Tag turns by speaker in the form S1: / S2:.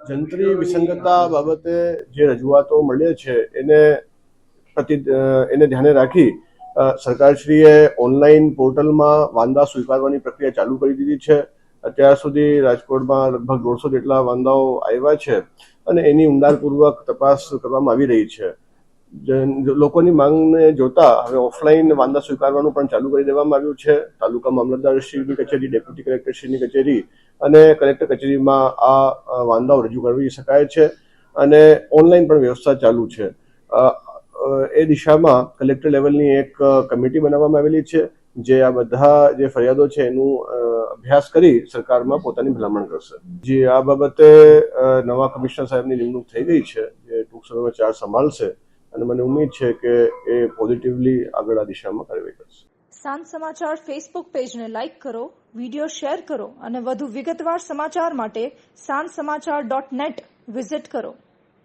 S1: જંત્રી વિસંગતતા બાબતે જે રજૂઆતો મળે છે એને ધ્યાને રાખી સરકારશ્રીએ ઓનલાઈન પોર્ટલમાં વાંદા સ્વીકારવાની પ્રક્રિયા ચાલુ કરી દીધી છે. અત્યાર સુધી રાજકોટમાં લગભગ 150 જેટલા વાંદાઓ આવ્યા છે અને એની ઊંડાણપૂર્વક તપાસ કરવામાં આવી રહી છે. લોકોની માંગને જોતા હવે ઓફલાઈન વાંદા સ્વીકારવાનું પણ ચાલુ કરી દેવામાં આવ્યું છે. તાલુકા મામલતદારશ્રીની કચેરી, ડેપ્યુટી કલેક્ટરશ્રીની કચેરી અને કલેક્ટર કચેરીમાં આ વાંદાઓ રજૂ કરી શકાય છે અને ઓનલાઈન પણ વ્યવસ્થા ચાલુ છે. એ દિશામાં કલેક્ટર લેવલની એક કમિટી બનાવવામાં આવેલી છે જે આ બધા જે ફરિયાદો છે એનું અભ્યાસ કરી સરકારમાં પોતાની ભલામણ કરશે. જે આ બાબતે નવા કમિશનર સાહેબની નિમણૂક થઈ ગઈ છે જે ટૂંક સમયમાં ચાર્જ સંભાળશે અને મને ઉમ્મીદ છે કે એ પોઝિટિવલી આગળ આ દિશામાં કાર્યવાહી કરશે.
S2: સાંજ સમાચાર ફેસબુક પેજને લાઇક કરો, વિડીયો શેર કરો અને વધુ વિગતવાર સમાચાર માટે sanssamachar.net વિઝિટ કરો.